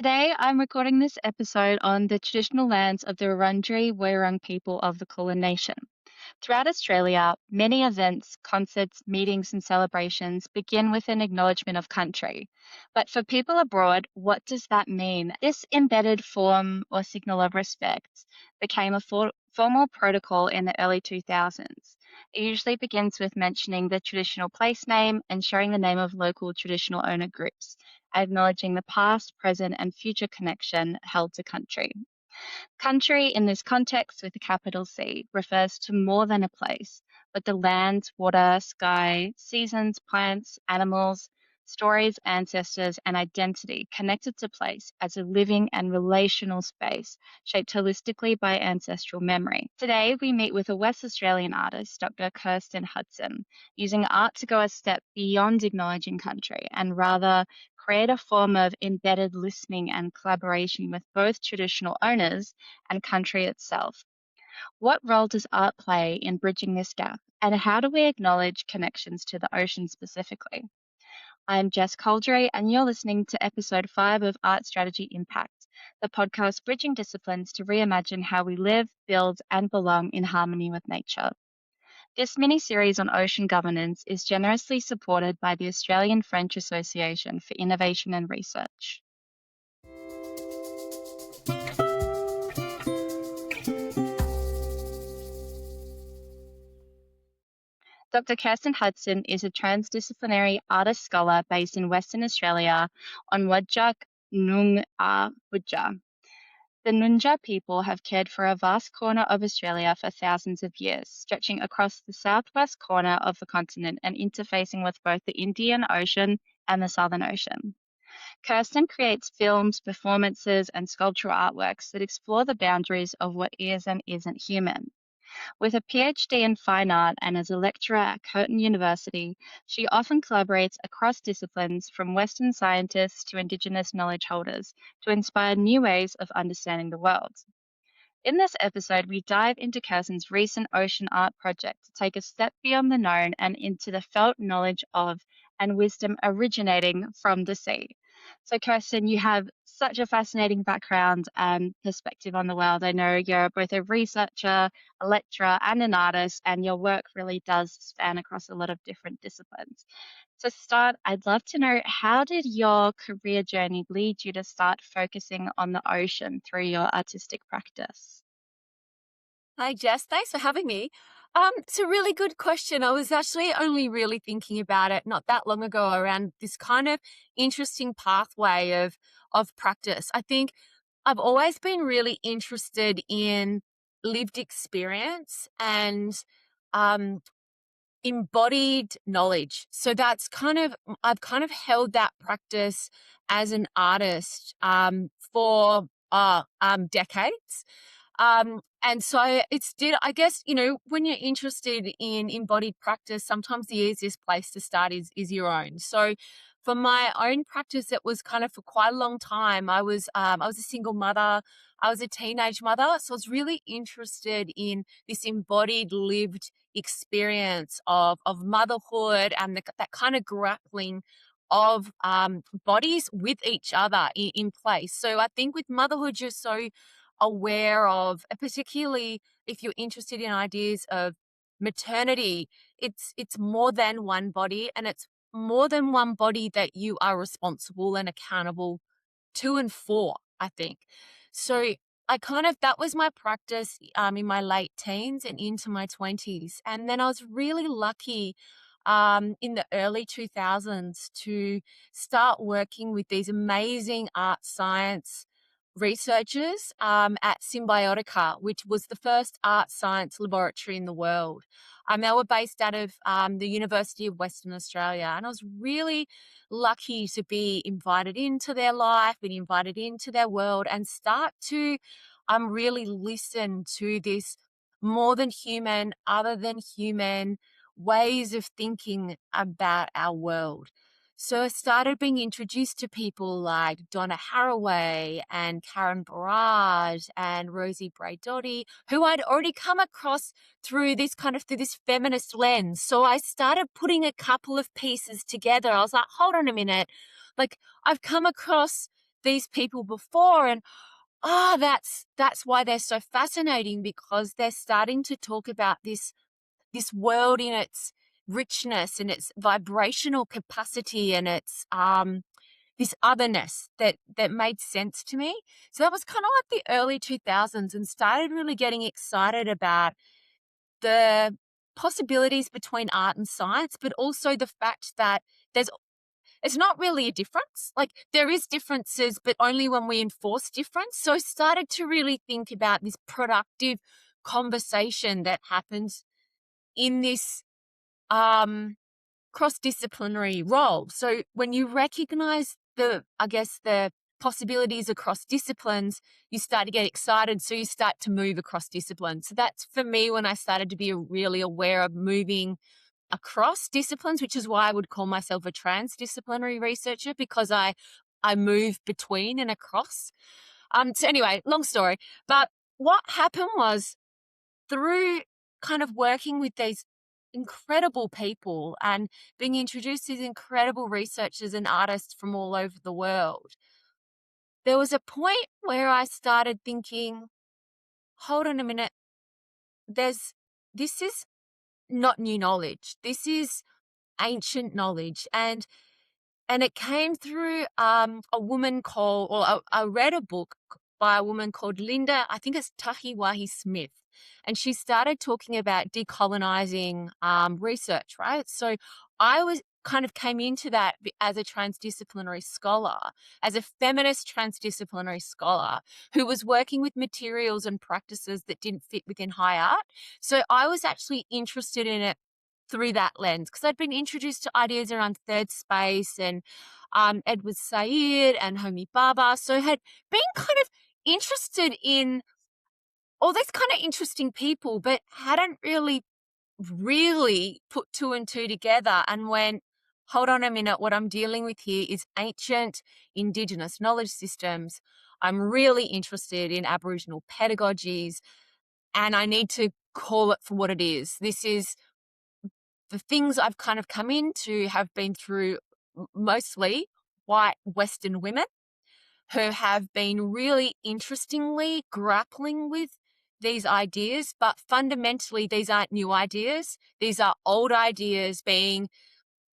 Today, I'm recording this episode on the traditional lands of the Wurundjeri Wurrung people of the Kulin Nation. Throughout Australia, many events, concerts, meetings, and celebrations begin with an acknowledgement of country. But for people abroad, what does that mean? This embedded form or signal of respect became a formal protocol in the early 2000s. It usually begins with mentioning the traditional place name and sharing the name of local traditional owner groups, acknowledging the past, present, and future connection held to country. Country in this context with a capital C refers to more than a place, but the land, water, sky, seasons, plants, animals, stories, ancestors, and identity connected to place as a living and relational space shaped holistically by ancestral memory. Today, we meet with a West Australian artist, Dr. Kirsten Hudson, using art to go a step beyond acknowledging country and rather create a form of embedded listening and collaboration with both traditional owners and country itself. What role does art play in bridging this gap, and how do we acknowledge connections to the ocean specifically? I'm Jess Coldray, and you're listening to episode 5 of Art Strategy Impact, the podcast bridging disciplines to reimagine how we live, build, and belong in harmony with nature. This mini series on ocean governance is generously supported by the Australian French Association for Innovation and Research. Dr. Kirsten Hudson is a transdisciplinary artist scholar based in Western Australia on Whadjuk Noongar Budja. The Nunja people have cared for a vast corner of Australia for thousands of years, stretching across the southwest corner of the continent and interfacing with both the Indian Ocean and the Southern Ocean. Kirsten creates films, performances, and sculptural artworks that explore the boundaries of what is and isn't human. With a PhD in fine art and as a lecturer at Curtin University, she often collaborates across disciplines from Western scientists to Indigenous knowledge holders to inspire new ways of understanding the world. In this episode, we dive into Kirsten's recent ocean art project to take a step beyond the known and into the felt knowledge of and wisdom originating from the sea. So, Kirsten, you have such a fascinating background and perspective on the world. I know you're both a researcher, a lecturer, and an artist, and your work really does span across a lot of different disciplines. To start, I'd love to know, how did your career journey lead you to start focusing on the ocean through your artistic practice? Hi, Jess. Thanks for having me. It's a really good question. I was actually only really thinking about it not that long ago around this kind of interesting pathway of practice. I think I've always been really interested in lived experience and um, embodied knowledge. So that's I've kind of held that practice as an artist for decades. And so it's did, I guess, when you're interested in embodied practice, sometimes the easiest place to start is your own. So for my own practice, it was kind of for quite a long time. I was a single mother. I was a teenage mother. So I was really interested in this embodied lived experience of motherhood and that kind of grappling of bodies with each other in place. So I think with motherhood, you're so aware of, particularly if you're interested in ideas of maternity, it's more than one body, and it's more than one body that you are responsible and accountable to and for, I think. So I kind of, that was my practice in my late teens and into my 20s. And then I was really lucky in the early 2000s to start working with these amazing art science researchers at Symbiotica, which was the first art science laboratory in the world. They were based out of the University of Western Australia, and I was really lucky to be invited into their life, and invited into their world, and start to really listen to this more than human, other than human ways of thinking about our world. So I started being introduced to people like Donna Haraway and Karen Barrage and Rosie Braidotti, who I'd already come across through this feminist lens. So I started putting a couple of pieces together. I was like, hold on a minute. Like, I've come across these people before, and that's why they're so fascinating, because they're starting to talk about this world in its richness and its vibrational capacity and its this otherness that made sense to me. So that was kind of like the early 2000s, and started really getting excited about the possibilities between art and science, but also the fact that there's it's not really a difference. Like, there is differences, but only when we enforce difference. So I started to really think about this productive conversation that happens in this cross-disciplinary role. So when you recognize the possibilities across disciplines, you start to get excited. So you start to move across disciplines. So that's for me when I started to be really aware of moving across disciplines, which is why I would call myself a transdisciplinary researcher, because I move between and across. So anyway, long story. But what happened was, through kind of working with these incredible people and being introduced to these incredible researchers and artists from all over the world, there was a point where I started thinking, hold on a minute, this is not new knowledge. This is ancient knowledge. And it came through a woman called, or I read a book by a woman called Linda, I think it's Tahiwahi Smith. And she started talking about decolonizing research, right? So I was kind of came into that as a transdisciplinary scholar, as a feminist transdisciplinary scholar who was working with materials and practices that didn't fit within high art. So I was actually interested in it through that lens, because I'd been introduced to ideas around third space and Edward Said and Homi Bhabha. So had been kind of interested in all these kind of interesting people, but hadn't really put two and two together and went, hold on a minute, what I'm dealing with here is ancient Indigenous knowledge systems. I'm really interested in Aboriginal pedagogies, and I need to call it for what it is. This is the things I've kind of come into have been through mostly white Western women who have been really interestingly grappling with these ideas, but fundamentally these aren't new ideas. These are old ideas being,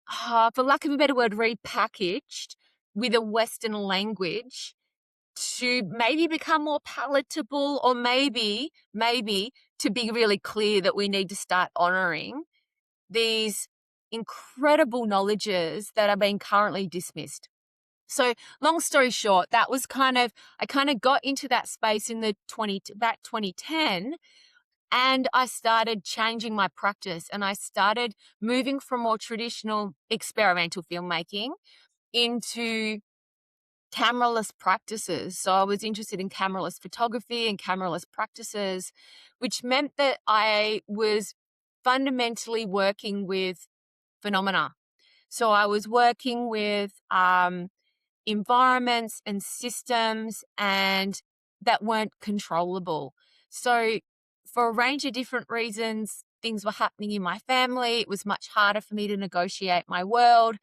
for lack of a better word, repackaged with a Western language to maybe become more palatable, or maybe to be really clear that we need to start honoring these incredible knowledges that are being currently dismissed. So long story short, that was I kind of got into that space in about 2010, and I started changing my practice, and I started moving from more traditional experimental filmmaking into cameraless practices. So I was interested in cameraless photography and cameraless practices, which meant that I was fundamentally working with phenomena. So I was working with environments and systems and that weren't controllable. So for a range of different reasons, things were happening in my family. It was much harder for me to negotiate my world.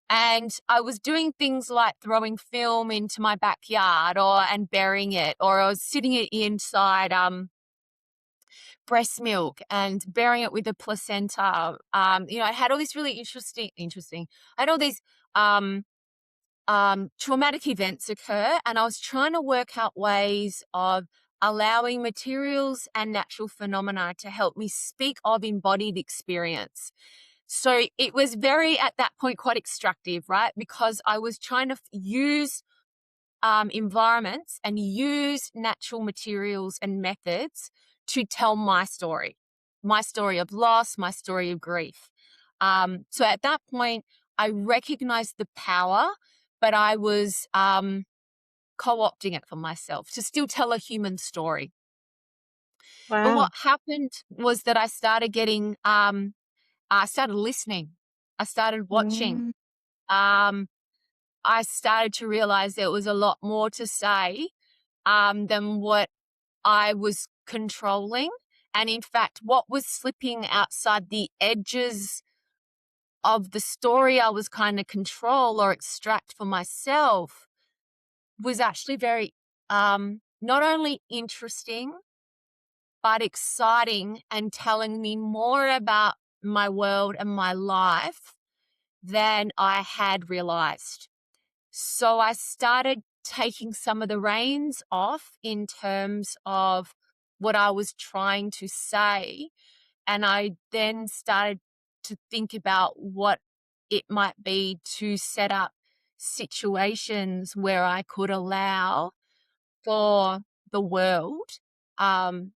And I was doing things like throwing film into my backyard and burying it, or I was sitting it inside breast milk and burying it with a placenta. I had all this really interesting. I had all these traumatic events occur, and I was trying to work out ways of allowing materials and natural phenomena to help me speak of embodied experience. So it was very, at that point, quite extractive, right? Because I was trying to use environments and use natural materials and methods to tell my story of loss, my story of grief. So at that point, I recognized the power, but I was co-opting it for myself to still tell a human story. But Wow. what happened was that I started getting, I started listening, I started watching. Mm. Um, I started to realize there was a lot more to say than what I was controlling. And in fact, what was slipping outside the edges of the story I was kind of control or extract for myself was actually very not only interesting but exciting and telling me more about my world and my life than I had realized. So I started taking some of the reins off in terms of what I was trying to say. And I then started to think about what it might be to set up situations where I could allow for the world, um,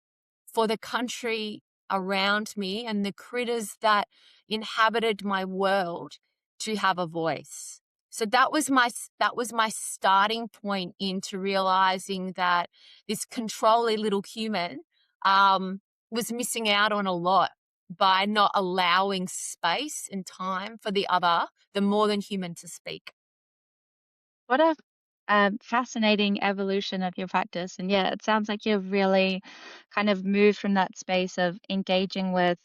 for the country around me and the critters that inhabited my world to have a voice. So that was my starting point into realizing that this controlly little human was missing out on a lot by not allowing space and time for the more than human to speak. What a fascinating evolution of your practice. And yeah, it sounds like you've really kind of moved from that space of engaging with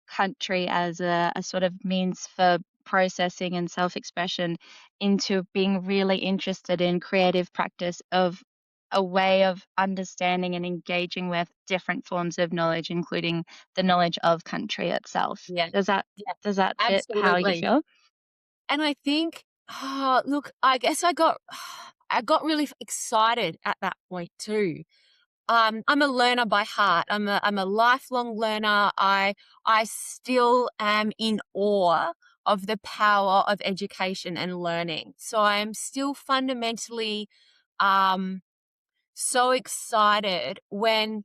country as a sort of means for processing and self expression into being really interested in creative practice of a way of understanding and engaging with different forms of knowledge, including the knowledge of country itself. Yeah, Does that yeah, does that fit how you absolutely. feel? And I think, look, I guess I got really excited at that point too. I'm a learner by heart. I'm a lifelong learner. I still am in awe of the power of education and learning. So I am still fundamentally um, so excited when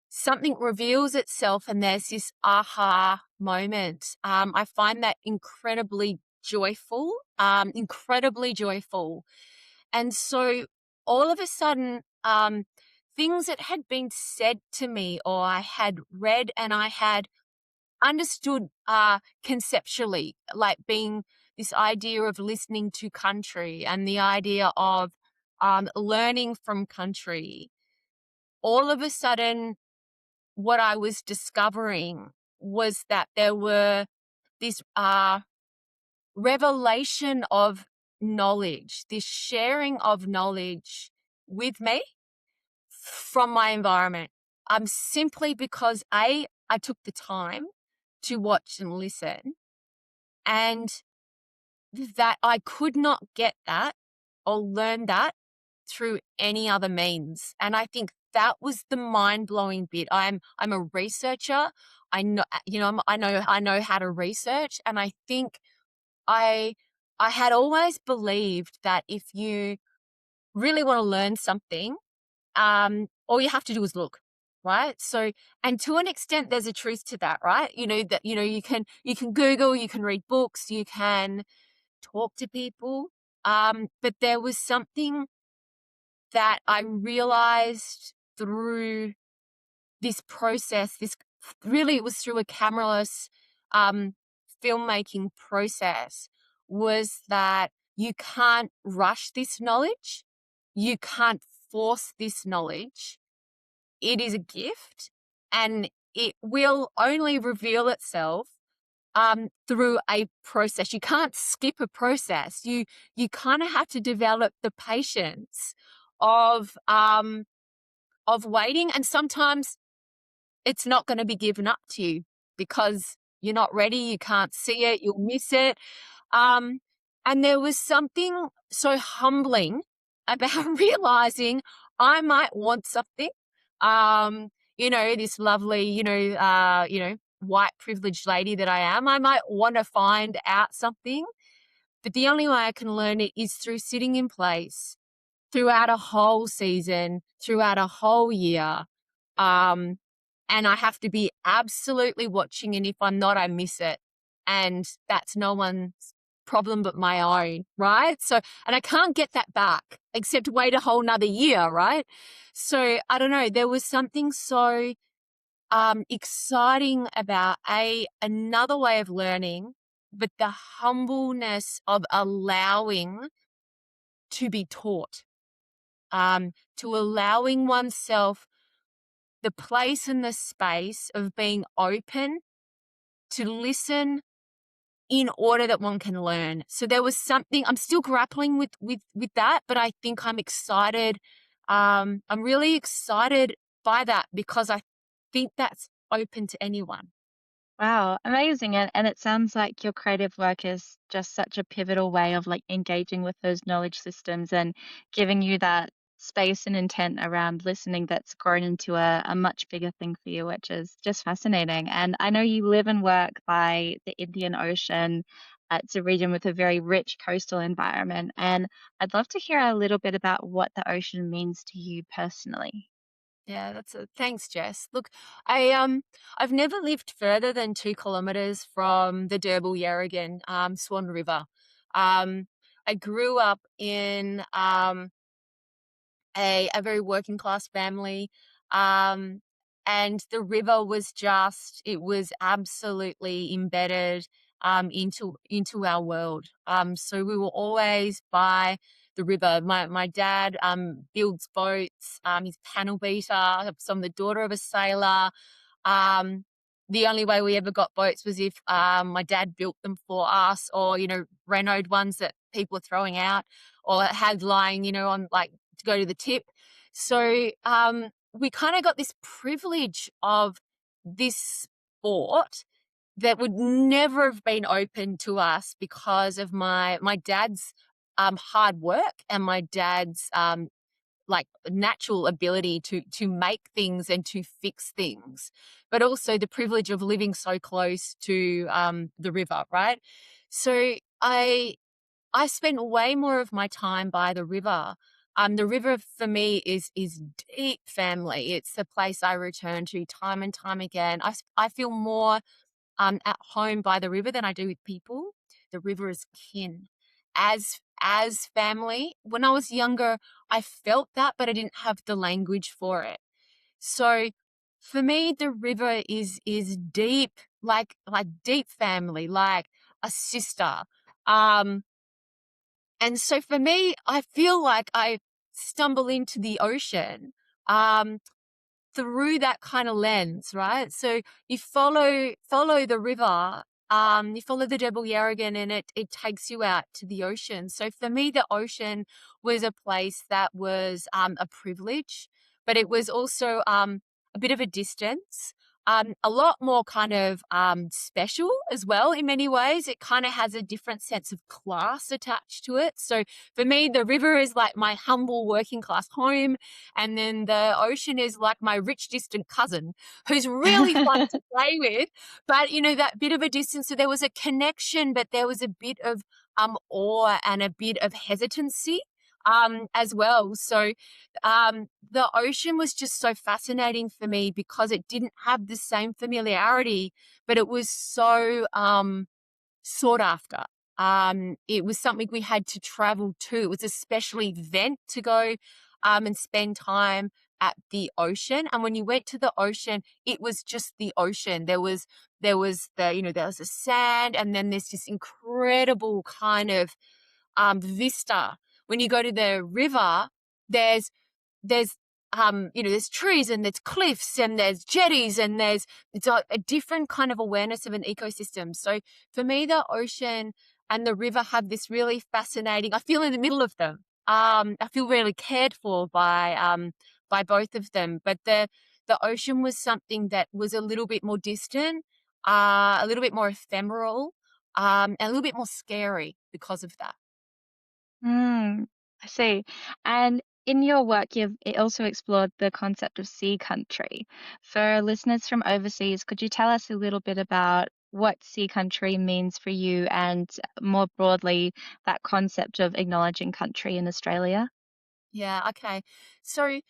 something reveals itself and there's this aha moment. I find that incredibly joyful. And so all of a sudden, things that had been said to me or I had read and I had understood conceptually, like being this idea of listening to country and the idea of learning from country, all of a sudden what I was discovering was that there were this revelation of knowledge, this sharing of knowledge with me from my environment. Simply because I took the time to watch and listen, and that I could not get that or learn that through any other means. And I think that was the mind-blowing bit. I'm a researcher. I know, I know how to research, and I think I I had always believed that if you really want to learn something, all you have to do is look, right? So, and to an extent, there's a truth to that, right? You can Google, you can read books, you can talk to people, but there was something that I realized through this process. This really, it was through a cameraless um, filmmaking process. Was that you can't rush this knowledge, you can't force this knowledge. It is a gift, and it will only reveal itself through a process. You can't skip a process. You kind of have to develop the patience of waiting, and sometimes it's not going to be given up to you because you're not ready. You can't see it. You'll miss it. Um, and there was something so humbling about realizing I might want something. This lovely, white privileged lady that I am, I might want to find out something, but the only way I can learn it is through sitting in place throughout a whole season, throughout a whole year. Um, and I have to be absolutely watching. And if I'm not, I miss it. And that's no one's problem but my own, right? So, and I can't get that back except wait a whole nother year, right? So I don't know. There was something so exciting about another way of learning, but the humbleness of allowing to be taught, to allowing oneself the place and the space of being open to listen in order that one can learn. So there was something I'm still grappling with that, but I think I'm excited. I'm really excited by that because I think that's open to anyone. Wow, amazing. And it sounds like your creative work is just such a pivotal way of like engaging with those knowledge systems and giving you that space and intent around listening that's grown into a much bigger thing for you, which is just fascinating. And I know you live and work by the Indian Ocean. It's a region with a very rich coastal environment. And I'd love to hear a little bit about what the ocean means to you personally. Yeah, that's a thanks, Jess. Look, I've never lived further than 2 kilometers from the Derbil Yarragon Swan River. Um, I grew up in a very working class family. Um, and the river was just, it was absolutely embedded into our world. So we were always by the river. My dad builds boats, he's panel beater, so I'm the daughter of a sailor. Um, the only way we ever got boats was if my dad built them for us, or renoed ones that people were throwing out, or had lying on, like, to go to the tip. So we kind of got this privilege of this sport that would never have been open to us because of my dad's hard work and my dad's like natural ability to make things and to fix things, but also the privilege of living so close to the river, right? So I spent way more of my time by the river. The river for me is deep family. It's the place I return to time and time again. I feel more at home by the river than I do with people. The river is kin. As family, when I was younger, I felt that, but I didn't have the language for it. So for me, the river is deep, like deep family, like a sister. Um, and so for me, I feel like I stumble into the ocean. Through that kind of lens, right? So you follow the river, you follow the Double Yarragon, and it takes you out to the ocean. So for me, the ocean was a place that was a privilege, but it was also a bit of a distance. A lot more kind of special as well in many ways. It kind of has a different sense of class attached to it. So for me, the river is like my humble working class home, and then the ocean is like my rich distant cousin who's really fun to play with. But that bit of a distance. So there was a connection, but there was a bit of awe and a bit of hesitancy as well. So the ocean was just so fascinating for me because it didn't have the same familiarity, but it was so sought after. It was something we had to travel to. It was a special event to go and spend time at the ocean. And when you went to the ocean, it was just the ocean. There was the sand, and then there's this incredible kind of vista. When you go to the river, there's there's trees and there's cliffs and there's jetties, and it's a different kind of awareness of an ecosystem. So for me, the ocean and the river have this really fascinating, I feel in the middle of them. I feel really cared for by both of them. But the ocean was something that was a little bit more distant, a little bit more ephemeral, and a little bit more scary because of that. Mm, I see. And in your work, you've it also explored the concept of sea country. For listeners from overseas, could you tell us a little bit about what sea country means for you and more broadly, that concept of acknowledging country in Australia? Yeah, okay. So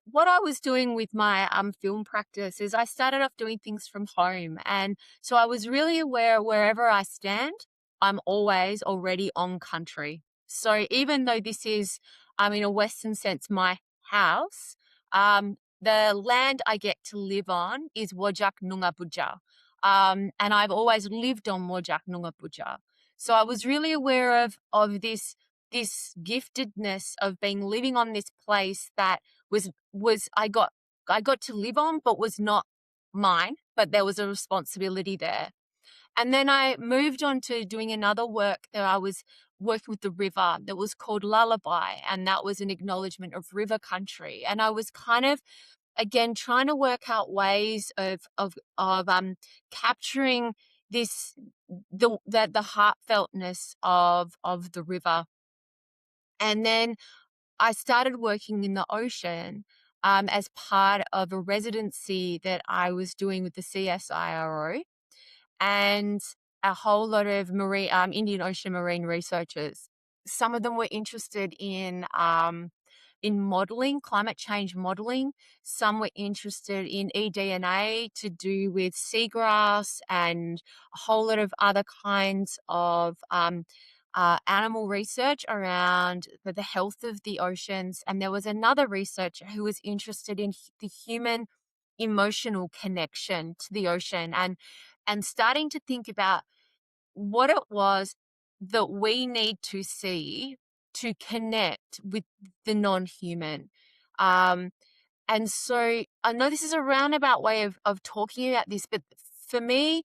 what I was doing with my film practice is I started off doing things from home. And so I was really aware wherever I stand, I'm always already on country. So even though this is in a Western sense my house, the land I get to live on is Wajak Noongar Boodja. And I've always lived on Wajak Noongar Boodja. So I was really aware of this giftedness of being living on this place that was I got to live on, but was not mine, but there was a responsibility there. And then I moved on to doing another work that I was working with the river that was called Lullaby, and that was an acknowledgement of river country. And I was kind of, again, trying to work out ways of capturing this the heartfeltness of the river. And then I started working in the ocean as part of a residency that I was doing with the CSIRO and a whole lot of marine Indian Ocean marine researchers. Some of them were interested in modeling, climate change modeling. Some were interested in eDNA to do with seagrass and a whole lot of other kinds of animal research around the health of the oceans. And there was another researcher who was interested in the human emotional connection to the ocean and starting to think about what it was that we need to see to connect with the non-human. Um, and so I know this is a roundabout way of talking about this, but for me,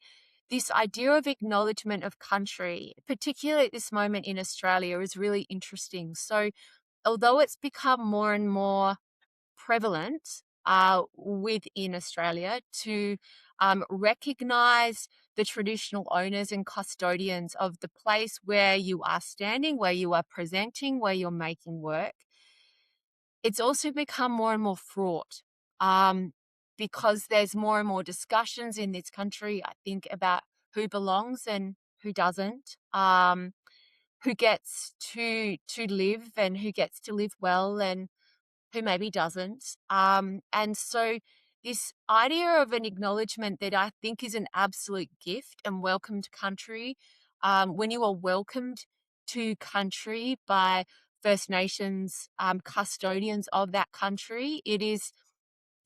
this idea of acknowledgement of country, particularly at this moment in Australia, is really interesting. So although it's become more and more prevalent within Australia to recognise the traditional owners and custodians of the place where you are standing, where you are presenting, where you're making work. It's also become more and more fraught because there's more and more discussions in this country, I think, about who belongs and who doesn't, who gets to live and who gets to live well and who maybe doesn't. And so this idea of an acknowledgement that I think is an absolute gift and welcomed country, when you are welcomed to country by First Nations custodians of that country, it is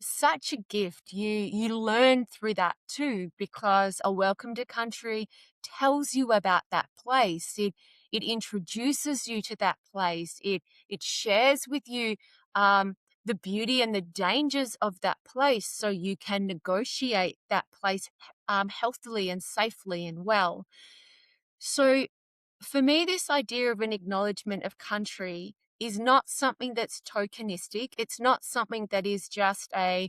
such a gift. You learn through that too, because a welcome to country tells you about that place. It introduces you to that place. It shares with you the beauty and the dangers of that place, so you can negotiate that place healthily and safely and well. So for me, this idea of an acknowledgement of country is not something that's tokenistic. It's not something that is just I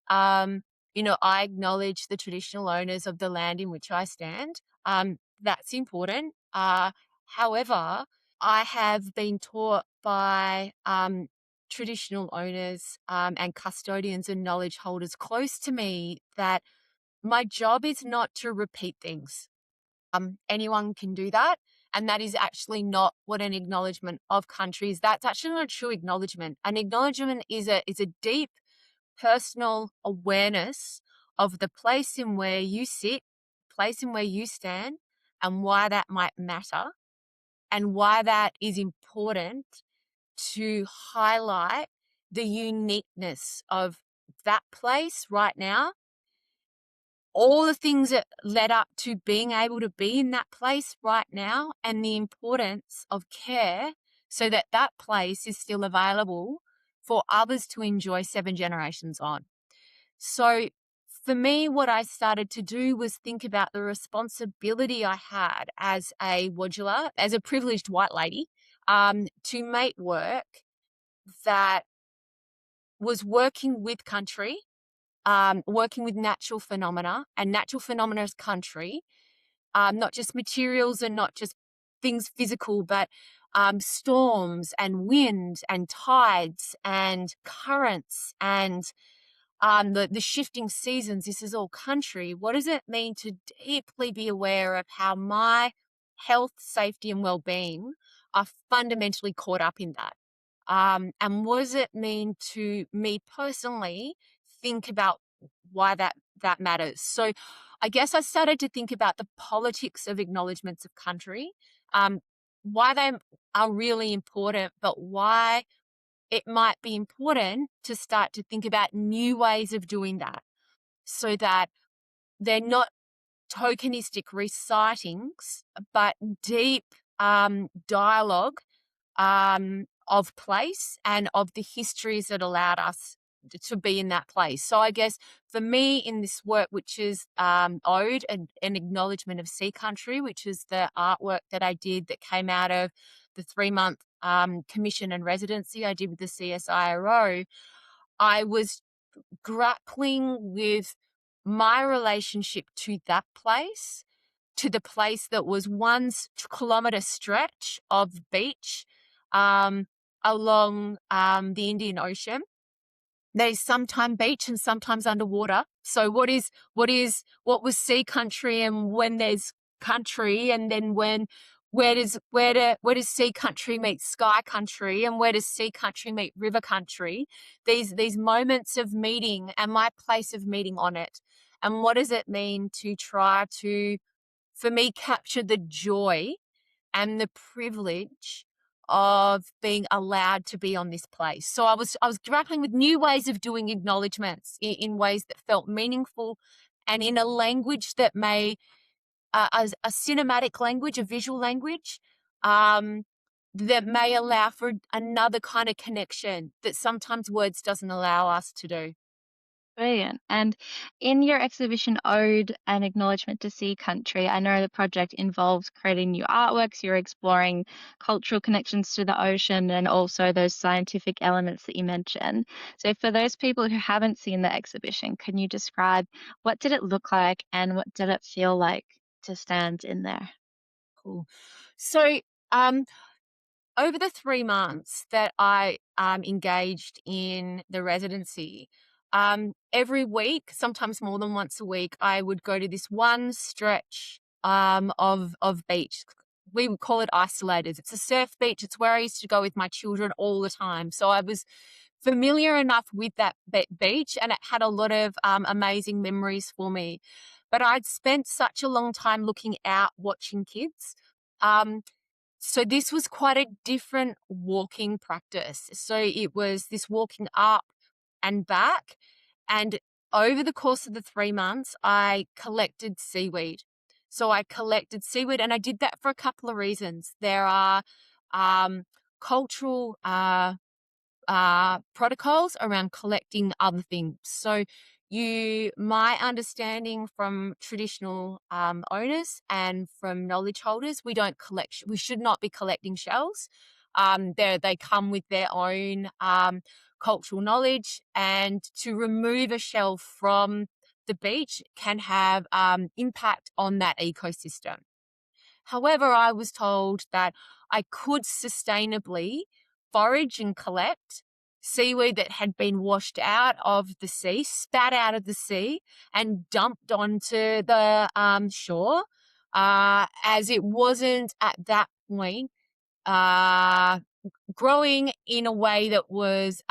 acknowledge the traditional owners of the land in which I stand. That's important. However, I have been taught by traditional owners and custodians and knowledge holders close to me that my job is not to repeat things. Anyone can do that. And that is actually not what an acknowledgement of country is. That's actually not a true acknowledgement. An acknowledgement is a deep personal awareness of the place in where you sit, place in where you stand, and why that might matter, and why that is important to highlight the uniqueness of that place right now, all the things that led up to being able to be in that place right now, and the importance of care so that that place is still available for others to enjoy 7 generations on. So for me, what I started to do was think about the responsibility I had as a Wodjula, as a privileged white lady, to make work that was working with country, working with natural phenomena and natural phenomena as country, not just materials and not just things physical, but storms and wind and tides and currents and the shifting seasons. This is all country. What does it mean to deeply be aware of how my health, safety, and well-being are fundamentally caught up in that? And what does it mean to me personally think about why that matters? So I guess I started to think about the politics of acknowledgements of country, why they are really important, but why it might be important to start to think about new ways of doing that so that they're not tokenistic recitings, but deep dialogue of place and of the histories that allowed us to be in that place. So I guess for me in this work, which is Ode and an Acknowledgement of Sea Country, which is the artwork that I did that came out of the 3-month commission and residency I did with the CSIRO, I was grappling with my relationship to that place, to the place that was 1 kilometre stretch of beach along the Indian Ocean. There's sometimes beach and sometimes underwater. So what was sea country, and when there's country, and then where does sea country meet sky country, and where does sea country meet river country? These moments of meeting and my place of meeting on it. And what does it mean to try to, for me, capture the joy and the privilege of being allowed to be on this place. So I was grappling with new ways of doing acknowledgements in ways that felt meaningful, and in a language that may as a cinematic language, a visual language, that may allow for another kind of connection that sometimes words doesn't allow us to do. Brilliant. And in your exhibition, Ode and Acknowledgement to Sea Country, I know the project involves creating new artworks. You're exploring cultural connections to the ocean and also those scientific elements that you mentioned. So, for those people who haven't seen the exhibition, can you describe what did it look like and what did it feel like to stand in there? Cool. So, um, over the 3 months that I engaged in the residency, every week, sometimes more than once a week, I would go to this one stretch of beach. We would call it Isolators. It's a surf beach. It's where I used to go with my children all the time. So I was familiar enough with that beach, and it had a lot of amazing memories for me. But I'd spent such a long time looking out, watching kids. Um, so this was quite a different walking practice. So it was this walking up and back. And over the course of the 3 months, I collected seaweed. So I collected seaweed, and I did that for a couple of reasons. There are cultural protocols around collecting other things. So my understanding from traditional owners and from knowledge holders, we should not be collecting shells. They come with their own cultural knowledge, and to remove a shell from the beach can have impact on that ecosystem. However, I was told that I could sustainably forage and collect seaweed that had been washed out of the sea, spat out of the sea, and dumped onto the shore, as it wasn't at that point uh, growing in a way that was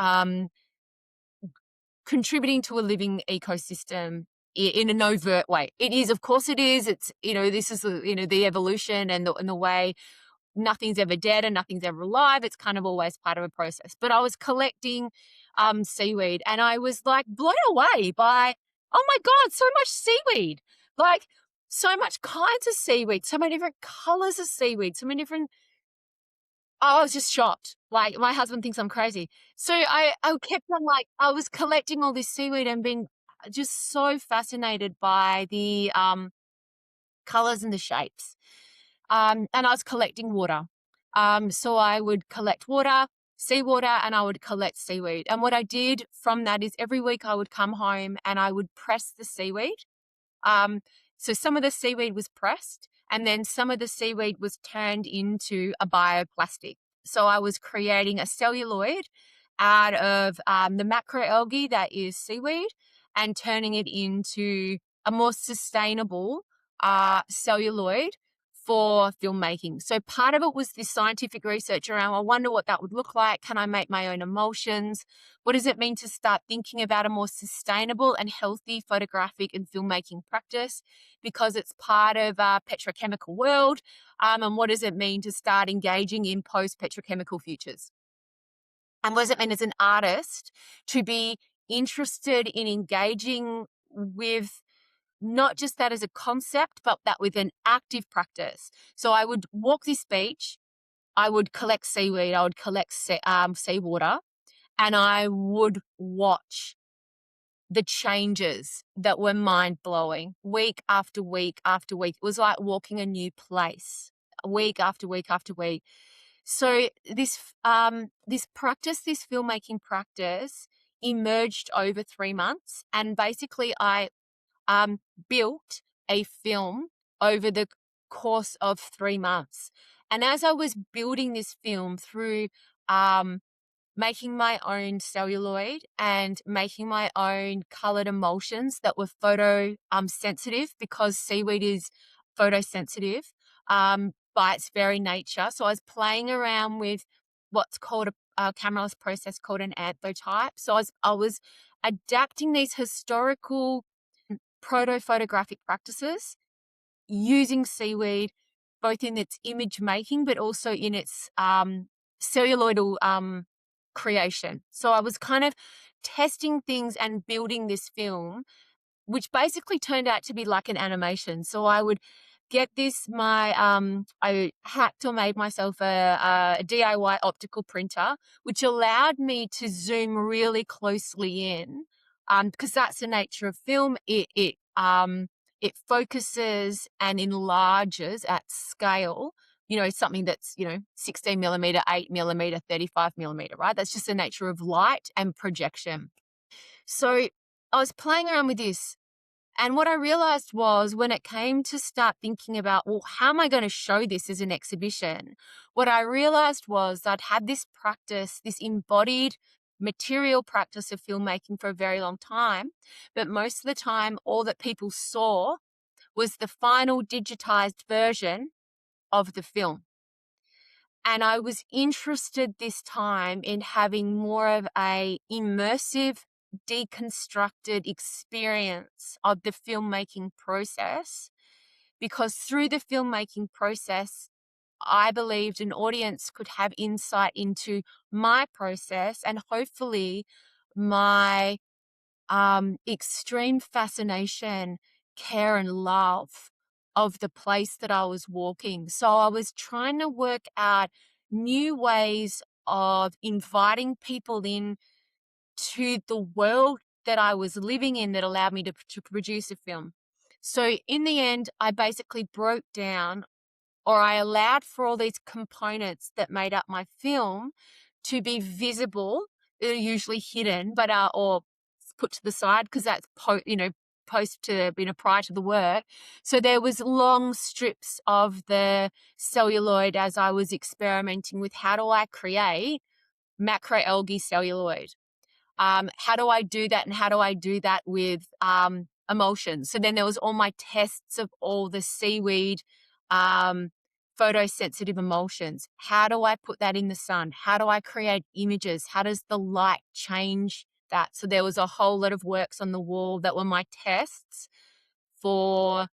contributing to a living ecosystem in an overt way. It is, of course it is. It's, this is, the evolution and the way nothing's ever dead and nothing's ever alive. It's kind of always part of a process. But I was collecting seaweed, and I was like blown away by, oh my God, so much seaweed. Like so much kinds of seaweed, so many different colors of seaweed, so many different. I was just shocked. Like, my husband thinks I'm crazy. So I kept on, like, I was collecting all this seaweed and being just so fascinated by the colors and the shapes. And I was collecting water. So I would collect water, seawater, and I would collect seaweed. And what I did from that is every week I would come home and I would press the seaweed. So some of the seaweed was pressed, and then some of the seaweed was turned into a bioplastic. So I was creating a celluloid out of the macroalgae that is seaweed, and turning it into a more sustainable celluloid for filmmaking. So part of it was this scientific research around, I wonder what that would look like. Can I make my own emulsions? What does it mean to start thinking about a more sustainable and healthy photographic and filmmaking practice? Because it's part of a petrochemical world. And what does it mean to start engaging in post-petrochemical futures? And what does it mean as an artist to be interested in engaging with not just that as a concept, but that with an active practice? So I would walk this beach, I would collect seaweed, I would collect seawater, and I would watch the changes that were mind-blowing week after week after week. It was like walking a new place week after week after week. So this practice, this filmmaking practice, emerged over 3 months, and basically I um, built a film over the course of 3 months. And as I was building this film through um, making my own celluloid and making my own colored emulsions that were photo sensitive, because seaweed is photosensitive by its very nature. So I was playing around with what's called a cameraless process called an anthotype. So I was adapting these historical proto-photographic practices using seaweed, both in its image making, but also in its celluloidal creation. So I was kind of testing things and building this film, which basically turned out to be like an animation. So I would get I hacked or made myself a DIY optical printer, which allowed me to zoom really closely in, because that's the nature of film. It focuses and enlarges at scale, something that's, 16 millimeter, 8 millimeter, 35 millimeter, right? That's just the nature of light and projection. So I was playing around with this. And what I realized was, when it came to start thinking about, well, how am I going to show this as an exhibition? What I realized was I'd had this practice, this embodied material practice of filmmaking for a very long time. But most of the time, all that people saw was the final digitized version of the film. And I was interested this time in having more of a immersive, deconstructed experience of the filmmaking process, because through the filmmaking process, I believed an audience could have insight into my process and hopefully my extreme fascination, care, and love of the place that I was walking. So I was trying to work out new ways of inviting people in to the world that I was living in that allowed me to produce a film. So in the end, I basically broke down, or I allowed for all these components that made up my film to be visible. They're usually hidden, but or put to the side, because that's post to prior to the work. So there was long strips of the celluloid as I was experimenting with, how do I create macroalgae celluloid? How do I do that, and how do I do that with emulsions? So then there was all my tests of all the seaweed photosensitive emulsions. How do I put that in the sun? How do I create images? How does the light change that? So there was a whole lot of works on the wall that were my tests for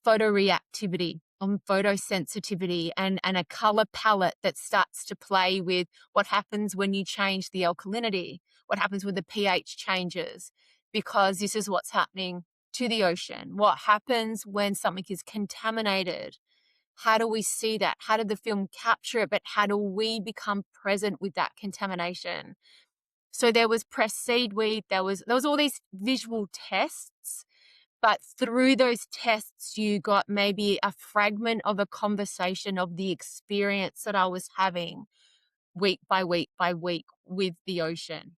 photoreactivity, on photosensitivity, and a color palette that starts to play with what happens when you change the alkalinity, what happens when the pH changes, because this is what's happening to the ocean. What happens when something is contaminated? How do we see that? How did the film capture it? But how do we become present with that contamination? So there was pressed seaweed, there was all these visual tests, but through those tests, you got maybe a fragment of a conversation of the experience that I was having week by week by week with the ocean.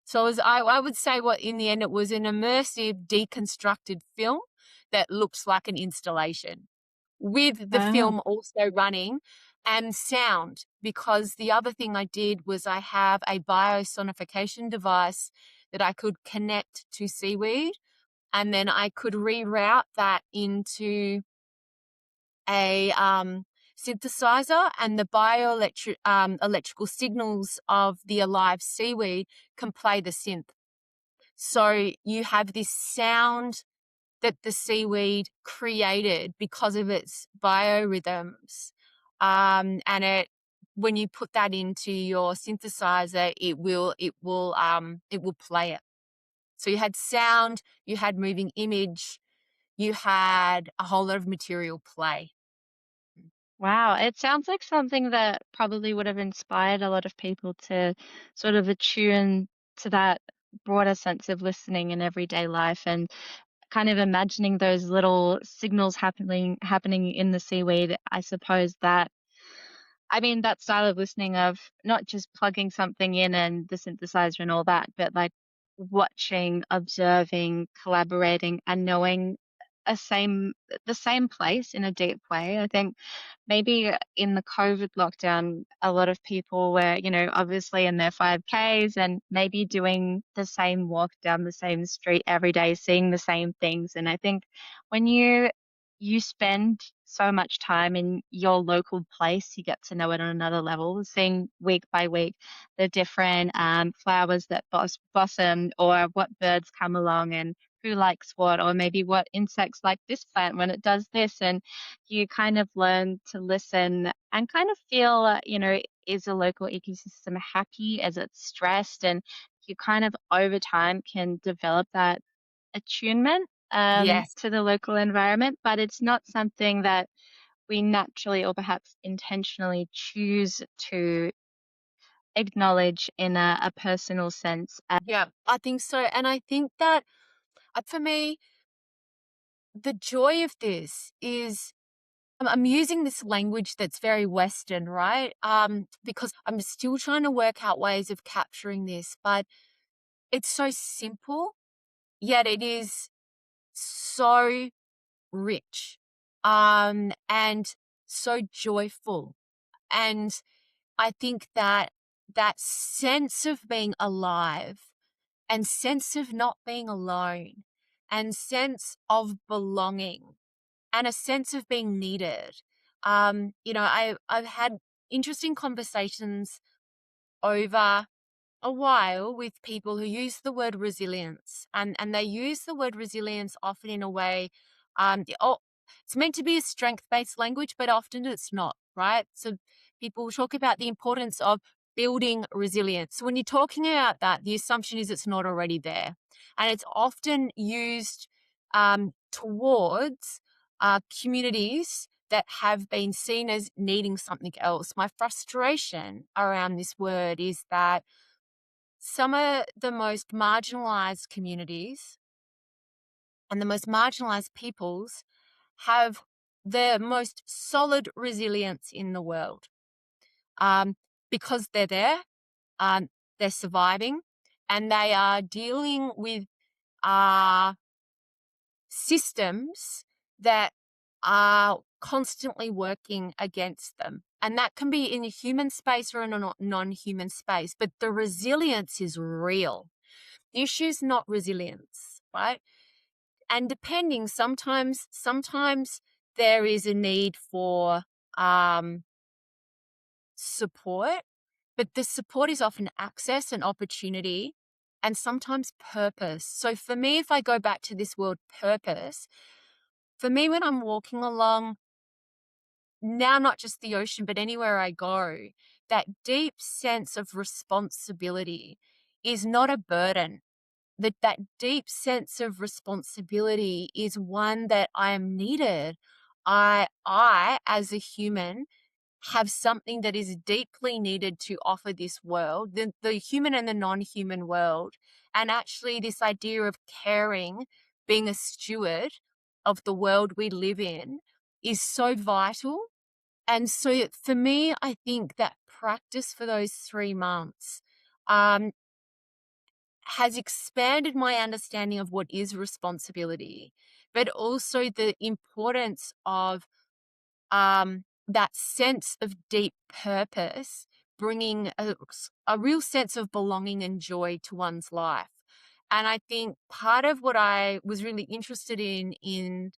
So I would say, what in the end, it was an immersive, deconstructed film that looks like an installation, with the Oh, film also running, and sound, because the other thing I did was I have a biosonification device that I could connect to seaweed, and then I could reroute that into a synthesizer, and the electrical signals of the alive seaweed can play the synth. So you have this sound that the seaweed created because of its biorhythms, and when you put that into your synthesizer, it will play it. So you had sound, you had moving image, you had a whole lot of material play. Wow, it sounds like something that probably would have inspired a lot of people to sort of attune to that broader sense of listening in everyday life and kind of imagining those little signals happening in the seaweed. I suppose that I mean, that style of listening of not just plugging something in and the synthesizer and all that, but like watching, observing, collaborating, and knowing a same the same place in a deep way. I think maybe in the COVID lockdown, a lot of people were, obviously in their 5Ks and maybe doing the same walk down the same street every day, seeing the same things. And I think when you spend so much time in your local place, you get to know it on another level, seeing week by week the different flowers that blossom or what birds come along and who likes what, or maybe what insects like this plant when it does this. And you kind of learn to listen and kind of feel, is a local ecosystem happy? Is it stressed? And you kind of over time can develop that attunement Yes. to the local environment, but it's not something that we naturally or perhaps intentionally choose to acknowledge in a personal sense. Yeah, I think so. And I think that for me, the joy of this is I'm using this language that's very Western, right? Because I'm still trying to work out ways of capturing this, but it's so simple, yet it is so rich, and so joyful. And I think that that sense of being alive and sense of not being alone and sense of belonging and a sense of being needed. I've had interesting conversations over a while with people who use the word resilience, and they use the word resilience often in a way, oh, it's meant to be a strength-based language, but often it's not, right? So people talk about the importance of building resilience. So when you're talking about that, the assumption is it's not already there. And it's often used towards communities that have been seen as needing something else. My frustration around this word is that some of the most marginalized communities and the most marginalized peoples have the most solid resilience in the world, um, because they're there, um, they're surviving, and they are dealing with uh, systems that are constantly working against them. And that can be in a human space or in a non-human space, but the resilience is real. The issue is not resilience, right? And depending, sometimes there is a need for support, but the support is often access and opportunity and sometimes purpose. So for me, if I go back to this word purpose, for me, when I'm walking along now, not just the ocean, but anywhere I go, that deep sense of responsibility is not a burden. That deep sense of responsibility is one that I am needed. I as a human have something that is deeply needed to offer this world, the human and the non-human world. And actually this idea of caring, being a steward of the world we live in is so vital. And so for me, I think that practice for those 3 months um, has expanded my understanding of what is responsibility, but also the importance of that sense of deep purpose, bringing a real sense of belonging and joy to one's life. And I think part of what I was really interested in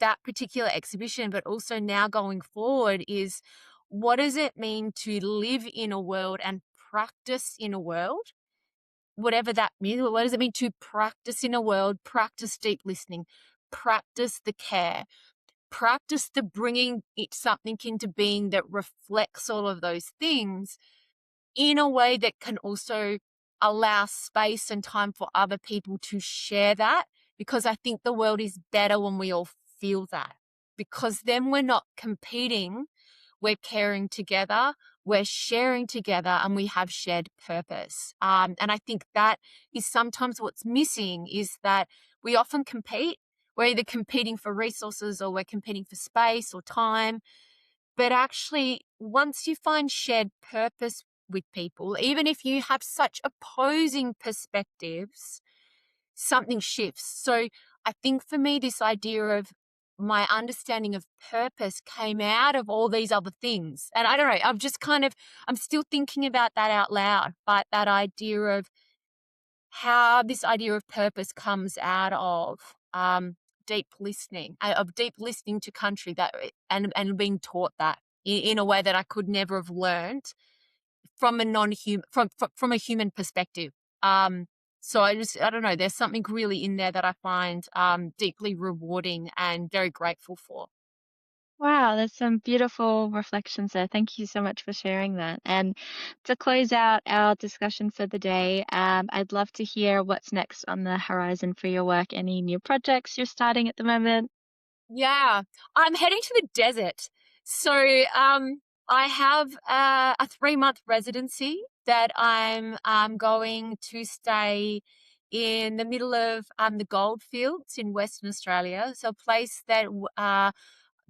that particular exhibition, but also now going forward, is what does it mean to live in a world and practice in a world, whatever that means. What does it mean to practice in a world, practice deep listening, practice the care, practice the bringing something into being that reflects all of those things in a way that can also allow space and time for other people to share that, because I think the world is better when we all feel that, because then we're not competing we're caring together, we're sharing together, and we have shared purpose. And I think that is sometimes what's missing, is that we often compete. We're either competing for resources or we're competing for space or time. But actually, once you find shared purpose with people, even if you have such opposing perspectives, something shifts. So I think for me, this idea of my understanding of purpose came out of all these other things. And I don't know, I'm still thinking about that out loud, but that idea of how this idea of purpose comes out of deep listening to country, that and being taught that in a way that I could never have learned from a non-human from a human perspective. So I don't know, there's something really in there that I find deeply rewarding and very grateful for. Wow, there's some beautiful reflections there. Thank you so much for sharing that. And to close out our discussion for the day, I'd love to hear what's next on the horizon for your work. Any new projects you're starting at the moment? Yeah, I'm heading to the desert. So I have a 3-month residency that I'm going to stay in the middle of the gold fields in Western Australia. So a place that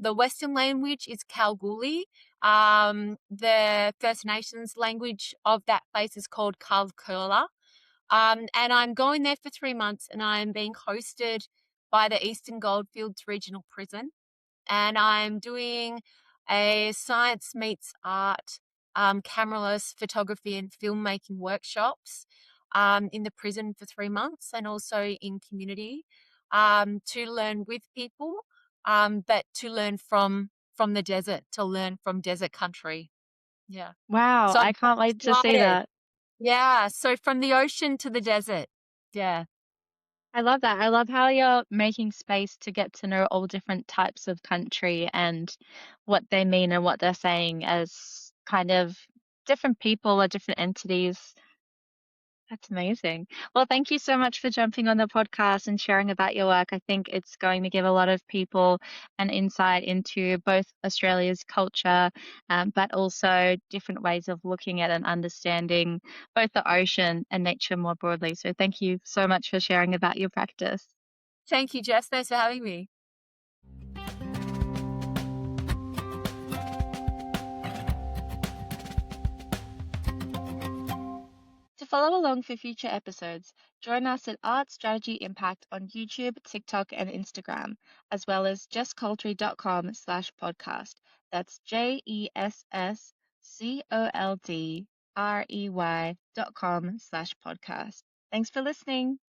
the Western language is Kalgoorlie. The First Nations language of that place is called Kalkurla. And I'm going there for 3 months, and I'm being hosted by the Eastern Goldfields Regional Prison. And I'm doing a science meets art, cameraless photography and filmmaking workshops in the prison for 3 months, and also in community, to learn with people, but to learn from the desert, to learn from desert country. Yeah. Wow, So I'm I can't wait to see excited. that. Yeah, so from the ocean to the desert. Yeah. I love that. I love how you're making space to get to know all different types of country and what they mean and what they're saying as kind of different people or different entities. That's amazing. Well, thank you so much for jumping on the podcast and sharing about your work. I think it's going to give a lot of people an insight into both Australia's culture, but also different ways of looking at and understanding both the ocean and nature more broadly. So, thank you so much for sharing about your practice. Thank you, Jess. Thanks for having me. To follow along for future episodes, join us at Art Strategy Impact on YouTube, TikTok, and Instagram, as well as jesscoldry.com/podcast. That's JESSCOLDREY.com/podcast. Thanks for listening.